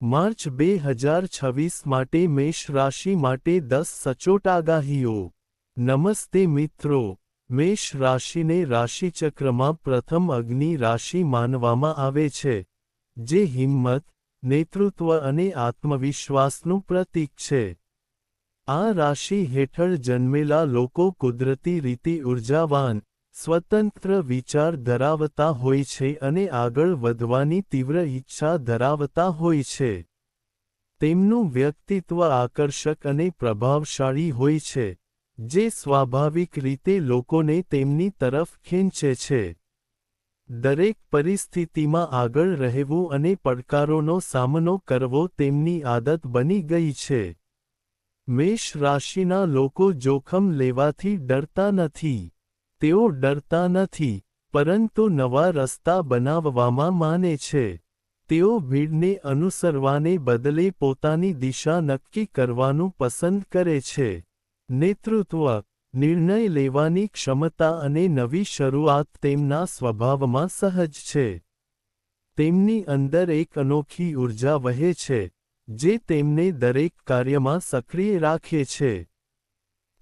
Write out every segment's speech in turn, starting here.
March 2026 માટે મેષ રાશિ માટે 10 સચોટ આગાહીઓ। નમસ્તે મિત્રો, મેષ રાશિને રાશિચક્રમાં પ્રથમ અગ્નિ રાશિ માનવામાં આવે છે, જે હિંમત, નેતૃત્વ અને આત્મવિશ્વાસનું પ્રતીક છે। આ રાશિ હેઠળ જન્મેલા લોકો કુદરતી રીતે ઉર્જાવાન, સ્વતંત્ર વિચાર ધરાવતા હોય છે અને આગળ વધવાની તીવ્ર ઈચ્છા ધરાવતા હોય છે। તેમનું વ્યક્તિત્વ આકર્ષક અને પ્રભાવશાળી હોય છે, જે સ્વાભાવિક રીતે લોકોને તેમની તરફ ખેંચે છે। દરેક પરિસ્થિતિમાં આગળ રહેવું અને પડકારોનો સામનો કરવો તેમની આદત બની ગઈ છે। મેષ રાશિના લોકો જોખમ લેવાથી ડરતા નથી। તેઓ ડરતા નથી, પરંતુ નવા રસ્તા બનાવવામાં માને છે। તેઓ ભીડને અનુસરવાને બદલે પોતાની દિશા નક્કી કરવાનું પસંદ કરે છે। નેતૃત્વ, નિર્ણય લેવાની ક્ષમતા અને નવી શરૂઆત તેમના સ્વભાવમાં સહજ છે। તેમની અંદર એક અનોખી ઊર્જા વહે છે, જે તેમને દરેક કાર્યમાં સક્રિય રાખે છે।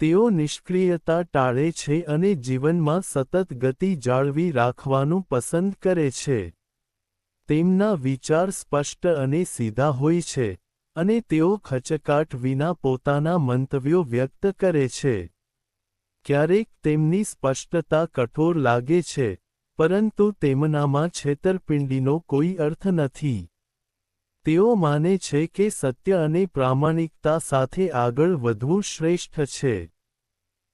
તેઓ નિષ્ક્રિયતા ટાળે છે અને જીવનમાં સતત ગતિ જાળવી રાખવાનું પસંદ કરે છે। તેમના વિચાર સ્પષ્ટ અને સીધા હોય છે, અને તેઓ ખચકાટ વિના પોતાના મંતવ્યો વ્યક્ત કરે છે। ક્યારેક તેમની સ્પષ્ટતા કઠોર લાગે છે, પરંતુ તેમનામાં છેતરપિંડીનો કોઈ અર્થ નથી। તેઓ માને છે કે સત્ય અને પ્રામાણિકતા સાથે આગળ વધવું શ્રેષ્ઠ છે।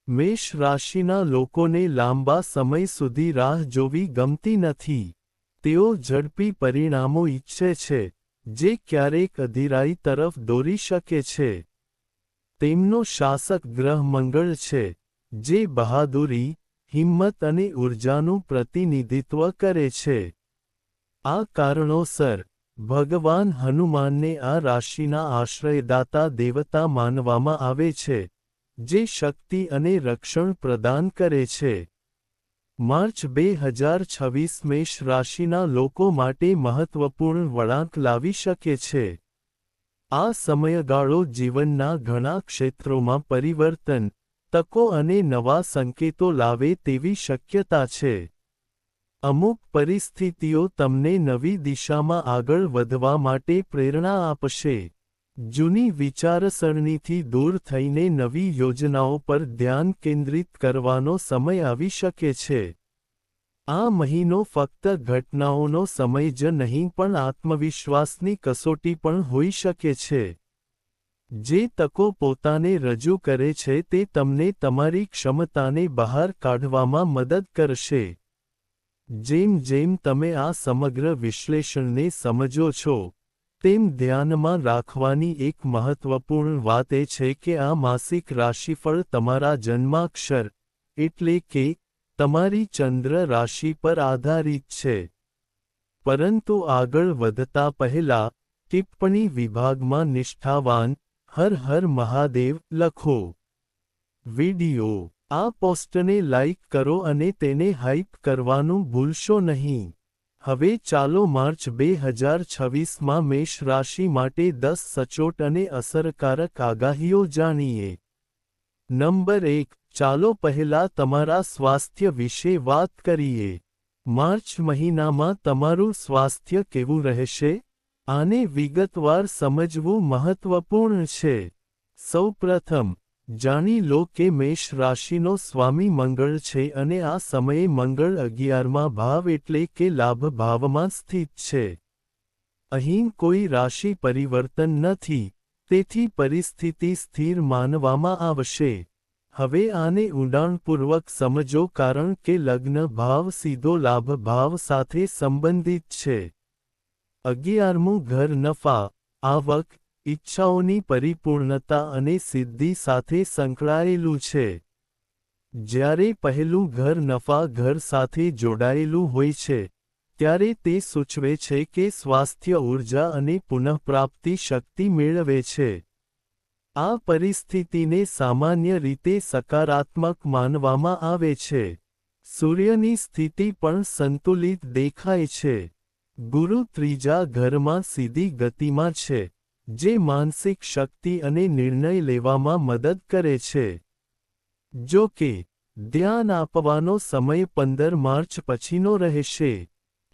મેષ રાશિના લોકોને લાંબા સમય સુધી રાહ જોવી ગમતી નથી। તેઓ ઝડપી પરિણામો ઈચ્છે છે, જે ક્યારેક અધીરાઈ તરફ દોરી શકે છે। તેમનો શાસક ગ્રહ મંગળ છે, જે બહાદુરી, હિંમત અને ઊર્જાનું પ્રતિનિધિત્વ કરે છે। આ કારણોસર ભગવાન હનુમાનને આ રાશિના આશ્રયદાતા દેવતા માનવામાં આવે છે, જે શક્તિ અને રક્ષણ પ્રદાન કરે છે। માર્ચ 2026 મેષ રાશિના લોકો માટે મહત્વપૂર્ણ વળાંક લાવી શકે છે। આ સમયગાળો જીવનના ઘણા ક્ષેત્રોમાં પરિવર્તન, તકો અને નવા સંકેતો લાવે તેવી શક્યતા છે। અમુક પરિસ્થિતિઓ તમને નવી દિશામાં આગળ વધવા માટે પ્રેરણા આપશે। જૂની વિચારસરણીથી દૂર થઈને નવી યોજનાઓ પર ધ્યાન કેન્દ્રિત કરવાનો સમય આવી શકે છે। આ મહિનો ફક્ત ઘટનાઓનો સમય જ નહીં પણ આત્મવિશ્વાસની કસોટી પણ હોઈ શકે છે। જે તકો પોતાને રજૂ કરે છે તે તમને તમારી ક્ષમતાને બહાર કાઢવામાં મદદ કરશે। જેમ જેમ તમે આ સમગ્ર વિશ્લેષણને સમજો છો, તેમ ધ્યાનમાં રાખવાની એક મહત્વપૂર્ણ વાત એ છે કે આ માસિક રાશિફળ તમારા જન્માક્ષર, એટલે કે તમારી ચંદ્ર રાશિ પર આધારિત છે। પરંતુ આગળ વધતા પહેલા, ટિપ્પણી વિભાગમાં નિષ્ઠાવાન, હર હર મહાદેવ લખો। વિડિયો, આ પોસ્ટને લાઇક કરો અને તેને હાઇપ કરવાનું ભૂલશો નહીં। હવે ચાલો માર્ચ 2026માં મેષ રાશિ માટે 10 સચોટ અને અસરકારક આગાહીઓ જાણીએ। નંબર 1, ચાલો પહેલા તમારા સ્વાસ્થ્ય વિશે વાત કરીએ। માર્ચ મહિનામાં તમારું સ્વાસ્થ્ય કેવું રહેશે? આને વિગતવાર સમજવું મહત્વપૂર્ણ છે। સૌપ્રથમ, જાણી લો કે મેષ રાશિનો સ્વામી મંગળ છે અને આ સમયે મંગળ 11મા ભાવ એટલે કે લાભ ભાવમાં સ્થિત છે। અહીં કોઈ રાશિ પરિવર્તન નથી, તેથી પરિસ્થિતિ સ્થિર માનવામાં આવશે। હવે આને ઊંડાણપૂર્વક સમજો કારણ કે લગ્ન ભાવ સીધો લાભ ભાવ સાથે સંબંધિત છે। 11મું ઘર નફા, આવક, ઈચ્છાઓની પરિપૂર્ણતા અને સિદ્ધિ સાથે સંકળાયેલું છે। જ્યારે પહેલું ઘર નફા ઘર સાથે જોડાયેલું હોય છે, ત્યારે તે સૂચવે છે કે સ્વાસ્થ્ય ઊર્જા અને પુનઃપ્રાપ્તિ શક્તિ મેળવે છે। આ પરિસ્થિતિને સામાન્ય રીતે સકારાત્મક માનવામાં આવે છે। સૂર્યની સ્થિતિ પણ સંતુલિત દેખાય છે। ગુરુ ત્રીજા ઘરમાં સીધી ગતિમાં છે, જે માનસિક શક્તિ અને નિર્ણય લેવામાં મદદ કરે છે. જો કે, ધ્યાન આપવાનો સમય 15 માર્ચ પછીનો રહેશે.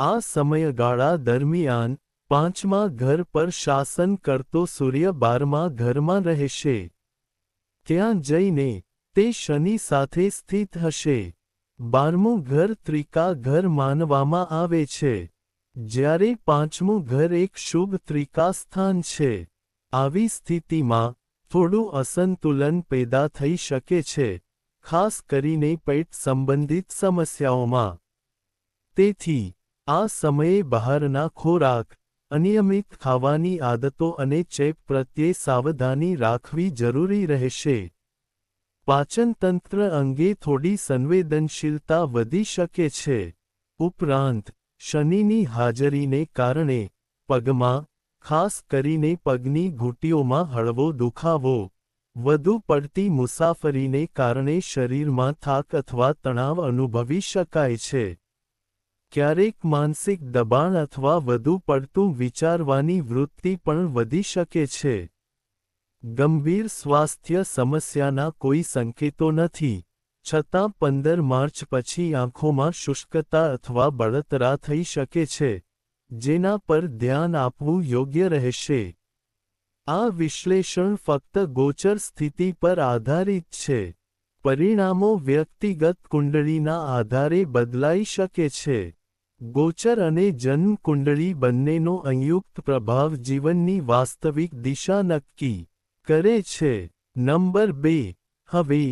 આ સમયગાળા દરમિયાન, 5મા ઘર પર શાસન કરતો સૂર્ય 12મા ઘરમાં રહેશે. ત્યાં જઈને, તે શનિ સાથે સ્થિત હશે. 12મું ઘર ત્રિકા ઘર માનવામાં આવે છે, જ્યારે 5મું ઘર એક શુભ ત્રિકા સ્થાન છે. આવી સ્થિતિમાં, થોડું અસંતુલન પેદા થઈ શકે છે, ખાસ કરીને પેટ સંબંધિત સમસ્યાઓમાં. તેથી, આ સમયે બહારના ખોરાક, અનિયમિત ખાવાની આદતો અને ચેપ પ્રત્યે સાવધાની રાખવી જરૂરી રહેશે. પાચનતંત્ર અંગે થોડી સંવેદનશીલતા વધી શકે છે. ઉપરાંત, શનિની હાજરીને કારણે, પગમાં, ખાસ કરીને પગની ઘૂંટીઓમાં હળવો દુખાવો, વધુ પડતી મુસાફરીને કારણે શરીરમાં થાક અથવા તણાવ અનુભવી શકાય છે. ક્યારેક માનસિક દબાણ અથવા વધુ પડતું વિચારવાની વૃત્તિ પણ વધી શકે છે. ગંભીર સ્વાસ્થ્ય સમસ્યાના કોઈ સંકેતો નથી, છતાં 15 માર્ચ પછી આંખોમાં શુષ્કતા અથવા બળતરા થઈ શકે છે, જેના પર ધ્યાન આપવું યોગ્ય રહેશે. આ વિશ્લેષણ ફક્ત ગોચર સ્થિતિ પર આધારિત છે. પરિણામો વ્યક્તિગત કુંડળીના આધારે બદલાઈ શકે છે. ગોચર અને જન્મ કુંડળી બંનેનો સંયુક્ત પ્રભાવ જીવનની વાસ્તવિક દિશા નક્કી કરે છે. નંબર 2. હવે,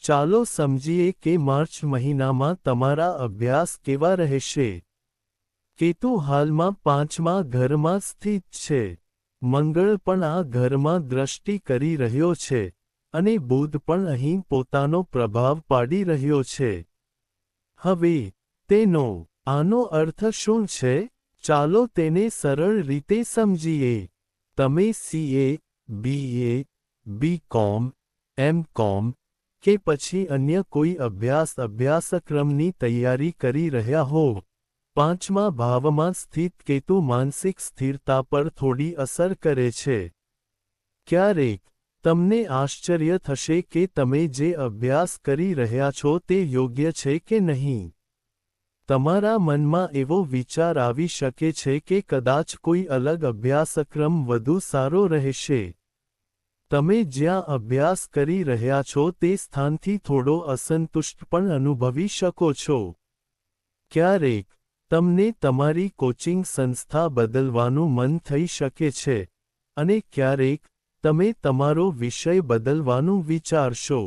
ચાલો સમજીએ કે માર્ચ મહિનામાં તમારા અભ્યાસ કેવા રહેશે. કેતુ હાલમાં 5મા ઘરમાં સ્થિત છે. મંગળ પણ આ ઘરમાં દ્રષ્ટિ કરી રહ્યો છે, અને બુધ પણ અહીં પોતાનો પ્રભાવ પાડી રહ્યો છે. હવે, આનો અર્થ શું છે? ચાલો તેને સરળ રીતે સમજીએ. તમે CA, BA, BCom, MCom, કે પછી અન્ય કોઈ અભ્યાસક્રમની તૈયારી કરી રહ્યા હો. 5મા ભાવમાં સ્થિત કેતુ માનસિક સ્થિરતા પર થોડી અસર કરે છે. ક્યારેક, તમને આશ્ચર્ય થશે કે તમે જે અભ્યાસ કરી રહ્યા છો તે યોગ્ય છે કે નહીં. તમારા મનમાં એવો વિચાર આવી શકે છે કે કદાચ કોઈ અલગ અભ્યાસક્રમ વધુ સારો રહેશે. તમે જ્યાં અભ્યાસ કરી રહ્યા છો તે સ્થાનથી થોડો અસંતુષ્ટ પણ અનુભવી શકો છો. ક્યારેક, તમને તમારી કોચિંગ સંસ્થા બદલવાનું મન થઈ શકે છે, અને ક્યારેક, તમે તમારો વિષય બદલવાનું વિચારશો.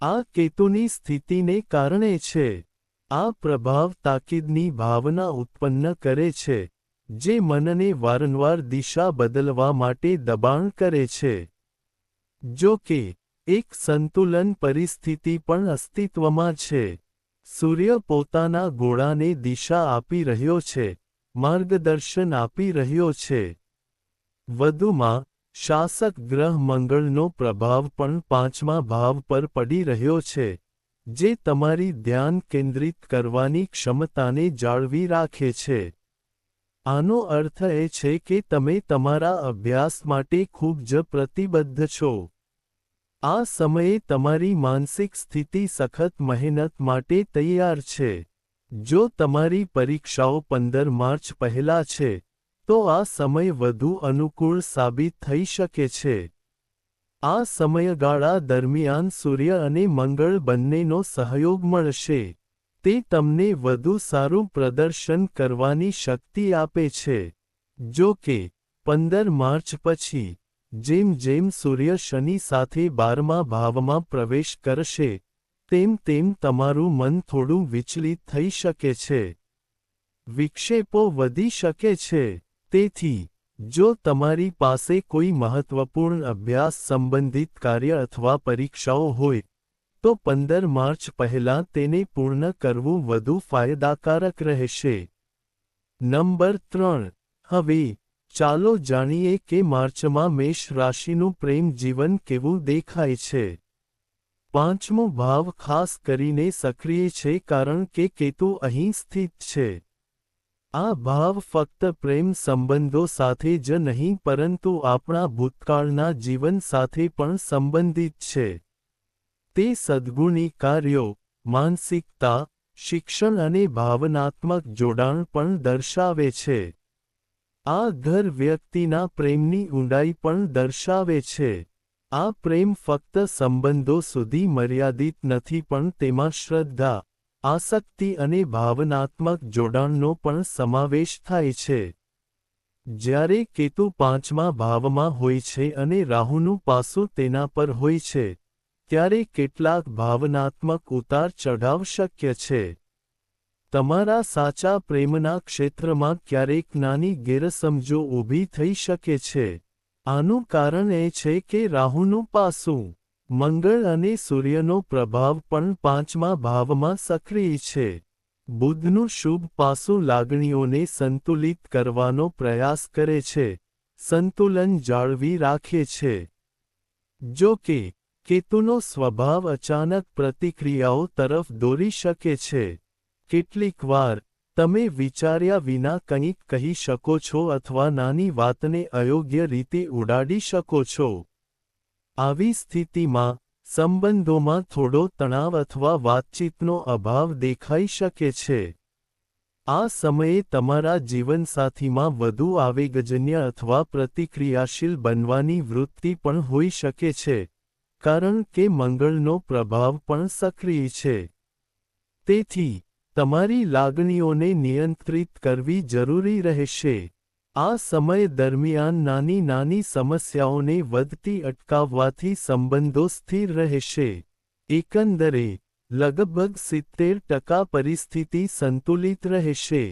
આ કેતુની સ્થિતિને કારણે છે. આ પ્રભાવ તાકીદની ભાવના ઉત્પન્ન કરે છે, જે મનને વારંવાર દિશા બદલવા માટે દબાણ કરે છે. જો કે, એક સંતુલન પરિસ્થિતિ પણ અસ્તિત્વમાં છે. સૂર્ય પોતાના ગોળાને દિશા આપી રહ્યો છે, માર્ગદર્શન આપી રહ્યો છે. વધુમાં, શાસક ગ્રહ મંગળનો પ્રભાવ પણ 5મા ભાવ પર પડી રહ્યો છે, જે તમારી ધ્યાન કેન્દ્રિત કરવાની ક્ષમતાને જાળવી રાખે છે. આનો અર્થ એ છે કે તમે તમારા અભ્યાસ માટે ખૂબ જ પ્રતિબદ્ધ છો. આ સમયે તમારી માનસિક સ્થિતિ સખત મહેનત માટે તૈયાર છે. જો તમારી પરીક્ષાઓ 15 માર્ચ પહેલા છે, તો આ સમય વધુ અનુકૂળ સાબિત થઈ શકે છે. આ સમયગાળા દરમિયાન સૂર્ય અને મંગળ બંનેનો સહયોગ મળશે. તે તમને વધુ સારું પ્રદર્શન કરવાની શક્તિ આપે છે. જો કે, 15 માર્ચ પછી, જેમ જેમ સૂર્ય શનિ સાથે 12મા ભાવમાં પ્રવેશ કરશે, તેમ તેમ તમારું મન થોડું વિચલિત થઈ શકે છે. વિક્ષેપો વધી શકે છે. તેથી, જો તમારી પાસે કોઈ મહત્વપૂર્ણ અભ્યાસ સંબંધિત કાર્ય અથવા પરીક્ષાઓ હોય, તો 15 માર્ચ પહેલાં તેને પૂર્ણ કરવું વધુ ફાયદાકારક રહેશે. નંબર 3. હવે, ચાલો જાણીએ કે માર્ચમાં મેષ રાશિનું પ્રેમ જીવન કેવું દેખાય છે. 5મો ભાવ ખાસ કરીને સક્રિય છે કારણ કે કેતુ અહીં સ્થિત છે. આ ભાવ ફક્ત પ્રેમ સંબંધો સાથે જ નહીં પરંતુ આપણા ભૂતકાળના જીવન સાથે પણ સંબંધિત છે. તે સદ્ગુણી કાર્યો, માનસિકતા, શિક્ષણ અને ભાવનાત્મક જોડાણ પણ દર્શાવે છે. આ ઘર વ્યક્તિના પ્રેમની ઊંડાઈ પણ દર્શાવે છે. આ પ્રેમ ફક્ત સંબંધો સુધી મર્યાદિત નથી પણ તેમાં શ્રદ્ધા, આસક્તિ અને ભાવનાત્મક જોડાણનો પણ સમાવેશ થાય છે. જ્યારે કેતુ 5મા ભાવમાં હોય છે અને રાહુનું પાસું તેના પર હોય છે, ત્યારે કેટલાક ભાવનાત્મક ઉતાર ચઢાવ શક્ય છે. તમારા સાચા પ્રેમના ક્ષેત્રમાં ક્યારેક નાની ગેરસમજો ઊભી થઈ શકે છે. આનું કારણ એ છે કે રાહુનું પાસું, મંગળ અને સૂર્યનો પ્રભાવ પણ 5મા ભાવમાં સક્રિય છે. બુધનું શુભ પાસું લાગણીઓને સંતુલિત કરવાનો પ્રયાસ કરે છે, સંતુલન જાળવી રાખે છે. જો કે, કેતુનો સ્વભાવ અચાનક પ્રતિક્રિયાઓ તરફ દોરી શકે છે. કેટલીકવાર, તમે વિચાર્યા વિના કંઈક કહી શકો છો અથવા નાની વાતને અયોગ્ય રીતે ઉડાડી શકો છો. આવી સ્થિતિમાં, સંબંધોમાં થોડો તણાવ અથવા વાતચીતનો અભાવ દેખાઈ શકે છે. આ સમયે તમારા જીવનસાથીમાં વધુ આવેગજન્ય અથવા પ્રતિક્રિયાશીલ બનવાની વૃત્તિ પણ હોઈ શકે છે, કારણ કે મંગળનો પ્રભાવ પણ સક્રિય છે. તેથી, તમારી લાગણીઓને નિયંત્રિત કરવી જરૂરી રહેશે. આ સમય દરમિયાન નાની નાની સમસ્યાઓને વધતી અટકાવવાથી સંબંધો સ્થિર રહેશે. એકંદરે, લગભગ 70% પરિસ્થિતિ સંતુલિત રહેશે.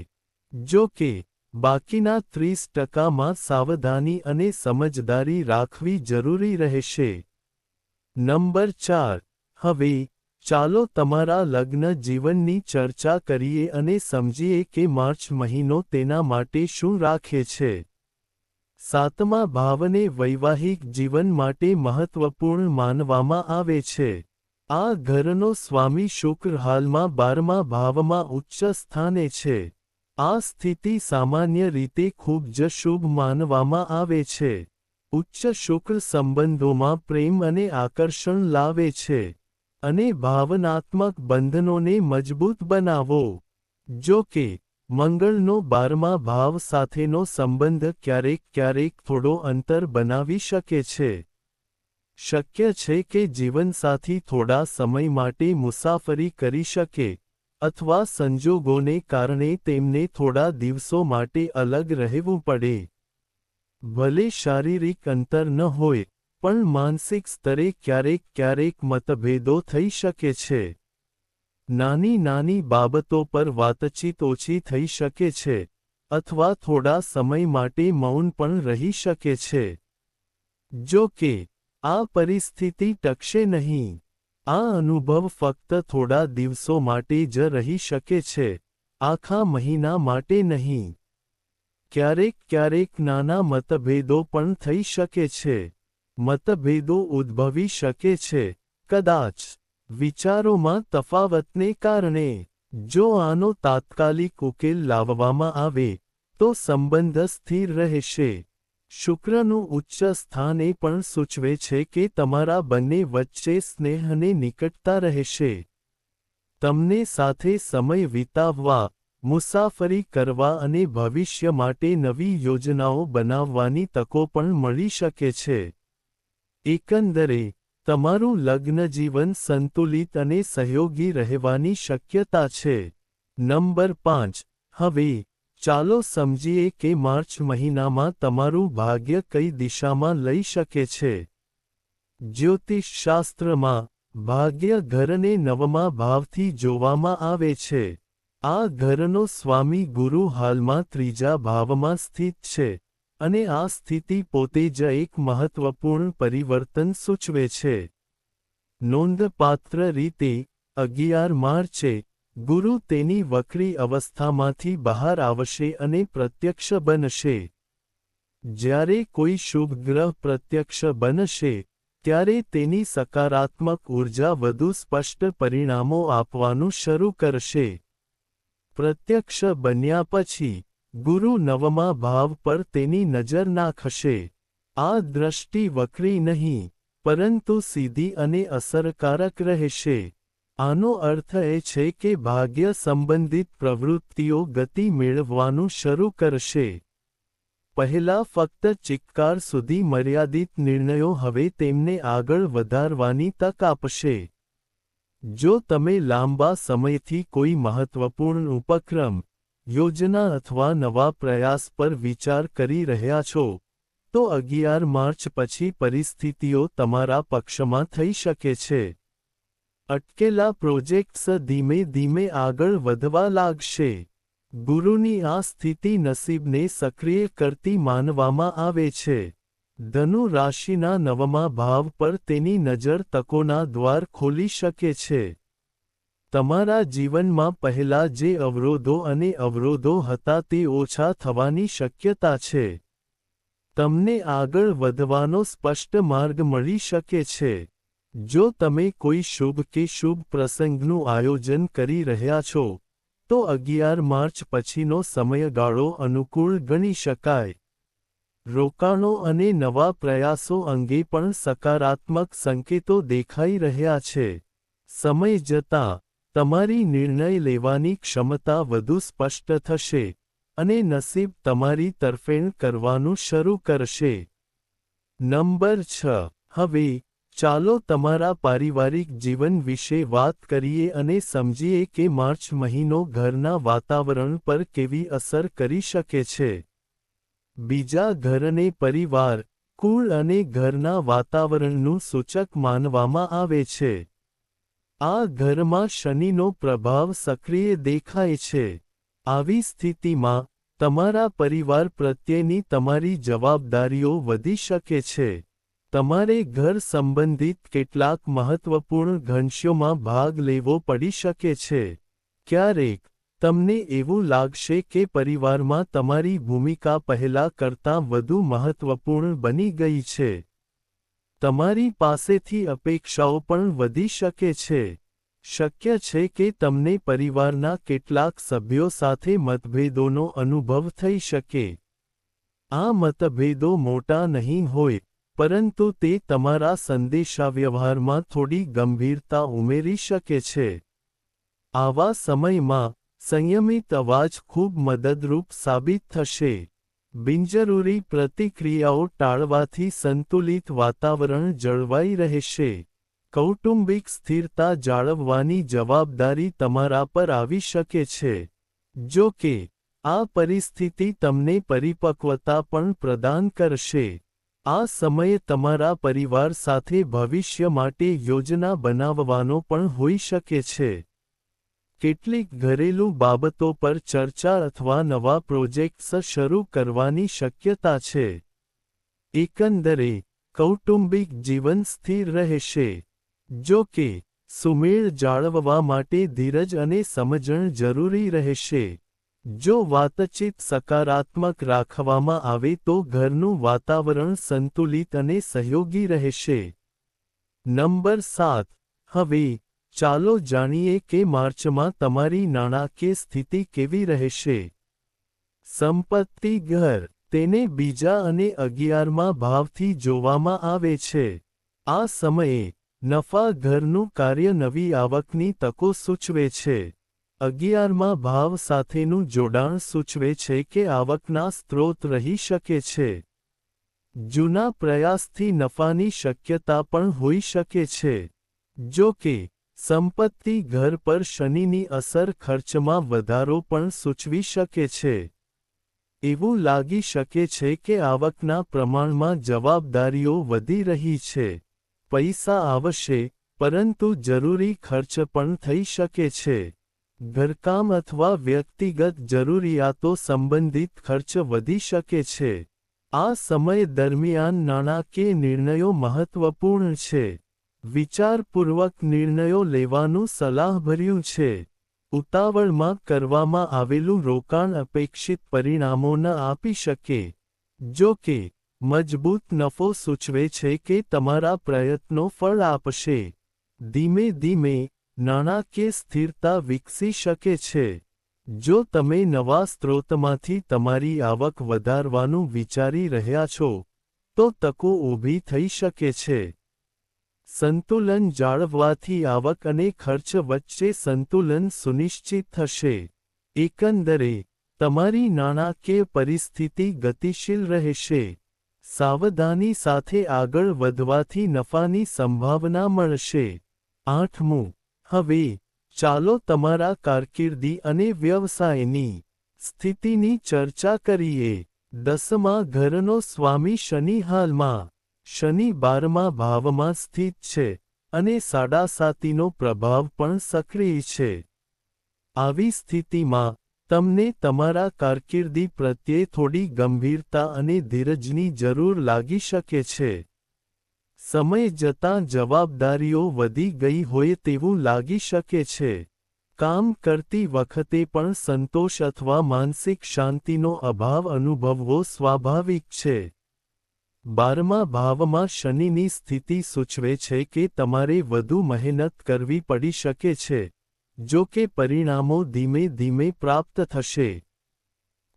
જો કે, બાકીના 30%માં સાવધાની અને સમજદારી રાખવી જરૂરી રહેશે. નંબર 4. હવે, ચાલો તમારા લગ્ન જીવનની ચર્ચા કરીએ અને સમજીએ કે માર્ચ મહિનો તેના માટે શું રાખે છે. 7મા ભાવને વૈવાહિક જીવન માટે મહત્વપૂર્ણ માનવામાં આવે છે. આ ઘરનો સ્વામી શુક્ર હાલમાં 12મા ભાવમાં ઉચ્ચ સ્થાને છે. આ સ્થિતિ સામાન્ય રીતે ખૂબ જ શુભ માનવામાં આવે છે. ઉચ્ચ શુક્ર સંબંધોમાં પ્રેમ અને આકર્ષણ લાવે છે, અને ભાવનાત્મક બંધનોને મજબૂત બનાવો. જો કે, મંગળનો 12મા ભાવ સાથેનો સંબંધ ક્યારેક થોડો અંતર બનાવી શકે છે. શક્ય છે કે જીવનસાથી થોડા સમય માટે મુસાફરી કરી શકે, અથવા સંજોગોને કારણે તેમને થોડા દિવસો માટે અલગ રહેવું પડે. ભલે શારીરિક અંતર ન હોય, પણ માનસિક સ્તરે ક્યારેક મતભેદો થઈ શકે છે. નાની નાની બાબતો પર વાતચીત ઓછી થઈ શકે છે, અથવા થોડા સમય માટે મૌન પણ રહી શકે છે. જો કે, આ પરિસ્થિતિ ટકશે નહીં. આ અનુભવ ફક્ત થોડા દિવસો માટે જ રહી શકે છે, આખા મહિના માટે નહીં. ક્યારેક નાના મતભેદો પણ થઈ શકે છે. મતભેદો ઉદ્ભવી શકે છે, કદાચ વિચારોમાં તફાવતને કારણે. જો આનો તાત્કાલિક ઉકેલ લાવવામાં આવે, તો સંબંધ સ્થિર રહેશે. શુક્રનું ઉચ્ચ સ્થાન એ પણ સૂચવે છે કે તમારા બંને વચ્ચે સ્નેહ અને નિકટતા રહેશે. તમને સાથે સમય વિતાવવા, મુસાફરી કરવા અને ભવિષ્ય માટે નવી યોજનાઓ બનાવવાની તકો પણ મળી શકે છે. એકંદરે, તમારું લગ્નજીવન સંતુલિત અને સહયોગી રહેવાની શક્યતા છે. નંબર 5. હવે, ચાલો સમજીએ કે માર્ચ મહિનામાં તમારું ભાગ્ય કઈ દિશામાં લઈ શકે છે. જ્યોતિષશાસ્ત્રમાં, ભાગ્ય ઘરને 9મા ભાવથી જોવામાં આવે છે. આ ઘરનો સ્વામી ગુરુ હાલમાં 3જા ભાવમાં સ્થિત છે, અને આ સ્થિતિ પોતે જ એક મહત્વપૂર્ણ પરિવર્તન સૂચવે છે. નોંધપાત્ર રીતે, 11 માર્ચે, ગુરુ તેની વક્રી અવસ્થામાંથી બહાર આવશે અને પ્રત્યક્ષ બનશે. જ્યારે કોઈ શુભ ગ્રહ પ્રત્યક્ષ બનશે, ત્યારે તેની સકારાત્મક ઊર્જા વધુ સ્પષ્ટ પરિણામો આપવાનું શરૂ કરશે. પ્રત્યક્ષ બન્યા પછી, ગુરુ નવમા ભાવ પર તેની નજર નાખશે. આ દ્રષ્ટિ વક્રી નહીં, પરંતુ સીધી અને અસરકારક રહેશે. આનો અર્થ એ છે કે ભાગ્ય સંબંધિત પ્રવૃત્તિઓ ગતિ મેળવવાનું શરૂ કરશે. પહેલા ફક્ત ચિક્કાર સુધી મર્યાદિત નિર્ણયો હવે તેમને આગળ વધારવાની તક આપશે. જો તમે લાંબા સમયથી કોઈ મહત્વપૂર્ણ ઉપક્રમ, યોજના અથવા નવા પ્રયાસ પર વિચાર કરી રહ્યા છો, તો 11 માર્ચ પછી પરિસ્થિતિઓ તમારા પક્ષમાં થઈ શકે છે. અટકેલા પ્રોજેક્ટ્સ ધીમે ધીમે આગળ વધવા લાગશે. ગુરુની આ સ્થિતિ નસીબને સક્રિય કરતી માનવામાં આવે છે. ધનુ રાશિના નવમા ભાવ પર તેની નજર તકોના દ્વાર ખોલી શકે છે. તમારા જીવનમાં પહેલા જે અવરોધો અને અવરોધો હતા તે ઓછા થવાની શક્યતા છે. તમને આગળ વધવાનો સ્પષ્ટ માર્ગ મળી શકે છે. જો તમે કોઈ શુભ કે શુભ પ્રસંગનું આયોજન કરી રહ્યા છો, તો 11 માર્ચ પછીનો સમયગાળો અનુકૂળ ગણી શકાય. રોકાણો અને નવા પ્રયાસો અંગે પણ સકારાત્મક સંકેતો દેખાઈ રહ્યા છે. સમય જતાં, તમારી નિર્ણય લેવાની ક્ષમતા વધુ સ્પષ્ટ થશે, અને નસીબ તમારી તરફેણ કરવાનું શરૂ કરશે. નંબર 6. હવે, ચાલો તમારા પારિવારિક જીવન વિશે વાત કરીએ અને સમજીએ કે માર્ચ મહિનો ઘરના વાતાવરણ પર કેવી અસર કરી શકે છે. બીજા ઘરને પરિવાર, કુળ અને ઘરના વાતાવરણનું સૂચક માનવામાં આવે છે. આ ઘરમાં શનિનો પ્રભાવ સક્રિય દેખાય છે. આવી સ્થિતિમાં, તમારા પરિવાર પ્રત્યેની તમારી જવાબદારીઓ વધી શકે છે. તમારે ઘર સંબંધિત કેટલાક મહત્વપૂર્ણ ઘણશોમાં ભાગ લેવો પડી શકે છે. ક્યારેક, તમને એવું લાગશે કે પરિવારમાં તમારી ભૂમિકા પહેલા કરતાં વધુ મહત્વપૂર્ણ બની ગઈ છે. તમારી પાસેથી અપેક્ષાઓ પણ વધી શકે છે. શક્ય છે કે તમને પરિવારના કેટલાક સભ્યો સાથે મતભેદોનો અનુભવ થઈ શકે. આ મતભેદો મોટા નહીં હોય, પરંતુ તે તમારા સંદેશાવ્યવહારમાં થોડી ગંભીરતા ઉમેરી શકે છે. આવા સમયમાં, સંયમિત અવાજ ખૂબ મદદરૂપ સાબિત થશે. બિનજરૂરી પ્રતિક્રિયાઓ ટાળવાથી સંતુલિત વાતાવરણ જળવાઈ રહેશે. કૌટુંબિક સ્થિરતા જાળવવાની જવાબદારી તમારા પર આવી શકે છે. જો કે, આ પરિસ્થિતિ તમને પરિપક્વતા પણ પ્રદાન કરશે. આ સમય તમારા પરિવાર સાથે ભવિષ્ય માટે યોજના બનાવવાનો પણ હોઈ શકે છે. કેટલીક ઘરેલું બાબતો પર ચર્ચા અથવા નવા પ્રોજેક્ટ્સ શરૂ કરવાની શક્યતા છે. એકંદરે, કૌટુંબિક જીવન સ્થિર રહેશે. જો કે, સુમેળ જાળવવા માટે ધીરજ અને સમજણ જરૂરી રહેશે. જો વાતચીત સકારાત્મક રાખવામાં આવે તો ઘરનું વાતાવરણ સંતુલિત અને સહયોગી રહેશે. નંબર 7. હવે, ચાલો જાણીએ કે માર્ચમાં તમારી નાણાકીય સ્થિતિ કેવી રહેશે. સંપત્તિ ઘર, તેને બીજા અને 11મા ભાવથી જોવામાં આવે છે. આ સમયે, નફા ઘરનું કાર્ય નવી આવકની તકો સૂચવે છે. 11મા ભાવ સાથેનું જોડાણ સૂચવે છે કે આવકના સ્ત્રોત રહી શકે છે. જૂના પ્રયાસથી નફાની શક્યતા પણ હોઈ શકે છે. જો કે, સંપત્તિ ઘર પર શનિની અસર ખર્ચમાં વધારો પણ સૂચવી શકે છે. એવું લાગી શકે છે કે આવકના પ્રમાણમાં જવાબદારીઓ વધી રહી છે. પૈસા આવશે, પરંતુ જરૂરી ખર્ચ પણ થઈ શકે છે. ઘરકામ અથવા વ્યક્તિગત જરૂરિયાતો સંબંધિત ખર્ચ વધી શકે છે. આ સમય દરમિયાન નાણાકીય નિર્ણયો મહત્વપૂર્ણ છે. વિચારપૂર્વક નિર્ણયો લેવાનું સલાહભર્યું છે. ઉતાવળમાં કરવામાં આવેલું રોકાણ અપેક્ષિત પરિણામો ન આપી શકે. જો કે, મજબૂત નફો સૂચવે છે કે તમારા પ્રયત્નો ફળ આપશે. ધીમે ધીમે, નાણાકીય સ્થિરતા વિકસી શકે છે. જો તમે નવા સ્ત્રોતમાંથી તમારી આવક વધારવાનું વિચારી રહ્યા છો, તો તકો ઊભી થઈ શકે છે. સંતુલન જાળવવાથી આવક અને ખર્ચ વચ્ચે સંતુલન સુનિશ્ચિત થશે. એકંદરે, તમારી નાણાકીય પરિસ્થિતિ ગતિશીલ રહેશે. સાવધાની સાથે આગળ વધવાથી નફાની સંભાવના મળશે. 8મું, હવે ચાલો તમારા કારકિર્દી અને વ્યવસાયની સ્થિતિની ચર્ચા કરીએ. 10મા ઘરનો સ્વામી શનિ હાલમાં શનિ 12મા ભાવમાં સ્થિત છે અને સાડાસાતીનો પ્રભાવ પણ સક્રિય છે. આવી સ્થિતિમાં તમને તમારા કારકિર્દી પ્રત્યે થોડી ગંભીરતા અને ધીરજની જરૂર લાગી શકે છે. સમય જતાં જવાબદારીઓ વધી ગઈ હોય તેવું લાગી શકે છે. કામ કરતી વખતે પણ સંતોષ અથવા માનસિક શાંતિનો અભાવ અનુભવવો સ્વાભાવિક છે. 12મા ભાવમાં શનિની સ્થિતિ સૂચવે છે કે તમારે વધુ મહેનત કરવી પડી શકે છે, જો કે પરિણામો ધીમે ધીમે પ્રાપ્ત થશે.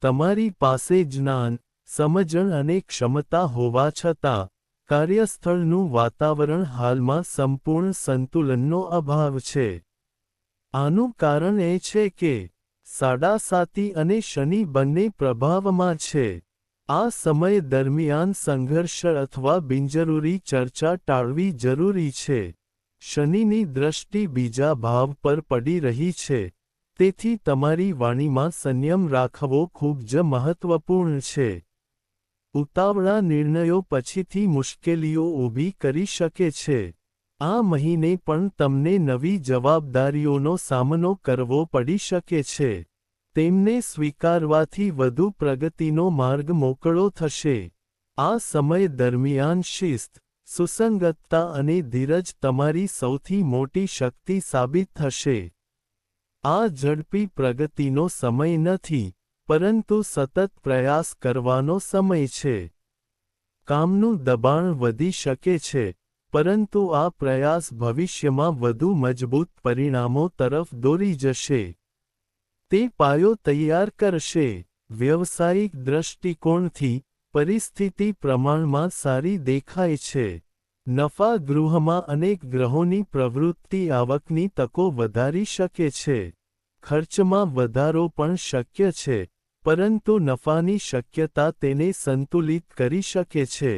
તમારી પાસે જ્ઞાન, સમજણ અને ક્ષમતા હોવા છતાં, કાર્યસ્થળનું વાતાવરણ હાલમાં સંપૂર્ણ સંતુલનનો અભાવ છે. આનું કારણ એ છે કે સાડાસાતી અને શનિ બંને પ્રભાવમાં છે. આ સમય દરમિયાન સંઘર્ષ અથવા બિનજરૂરી ચર્ચા ટાળવી જરૂરી છે. શનિની દ્રષ્ટિ બીજા ભાવ પર પડી રહી છે, તેથી તમારી વાણીમાં સંયમ રાખવો ખૂબ જ મહત્વપૂર્ણ છે. ઉતાવળા નિર્ણયો પછીથી મુશ્કેલીઓ ઊભી કરી શકે છે. આ મહિને પણ તમને નવી જવાબદારીઓનો સામનો કરવો પડી શકે છે. તેમને સ્વીકારવાથી વધુ પ્રગતિનો માર્ગ મોકળો થશે. આ સમય દરમિયાન શિસ્ત, સુસંગતતા અને ધીરજ તમારી સૌથી મોટી શક્તિ સાબિત થશે. આ ઝડપી પ્રગતિનો સમય નથી, પરંતુ સતત પ્રયાસ કરવાનો સમય છે. કામનું દબાણ વધી શકે છે, પરંતુ આ પ્રયાસ ભવિષ્યમાં વધુ મજબૂત પરિણામો તરફ દોરી જશે. તે પાયો તૈયાર કરશે. વ્યવસાયિક દૃષ્ટિકોણથી, પરિસ્થિતિ પ્રમાણમાં સારી દેખાય છે. નફા ગૃહમાં અનેક ગ્રહોની પ્રવૃત્તિ આવકની તકો વધારી શકે છે. ખર્ચમાં વધારો પણ શક્ય છે, પરંતુ નફાની શક્યતા તેને સંતુલિત કરી શકે છે.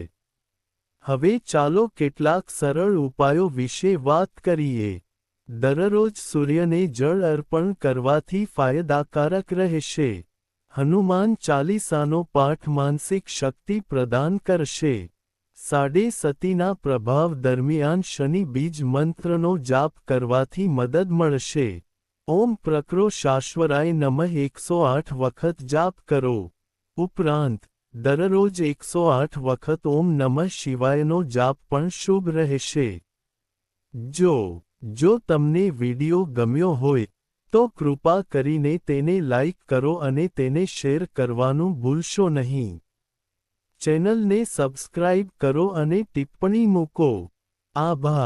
હવે ચાલો કેટલાક સરળ ઉપાયો વિશે વાત કરીએ. દરરોજ સૂર્યને જળ અર્પણ કરવાથી ફાયદાકારક રહેશે. હનુમાન ચાલીસાનો પાઠ માનસિક શક્તિ પ્રદાન કરશે. સાડેસતીના પ્રભાવ દરમિયાન શનિ બીજ મંત્રનો જાપ કરવાથી મદદ મળશે. ઓમ પ્રક્રોશાશ્વરાય નમઃ 108 વખત જાપ કરો. ઉપરાંત, દરરોજ 108 વખત ઓમ નમઃ શિવાયનો જાપ પણ શુભ રહેશે. જો તમને વિડિયો ગમ્યો હોય, તો કૃપા કરીને તેને લાઇક કરો અને તેને શેર કરવાનું ભૂલશો નહીં. ચેનલને સબસ્ક્રાઇબ કરો અને ટિપ્પણી મૂકો. આભાર.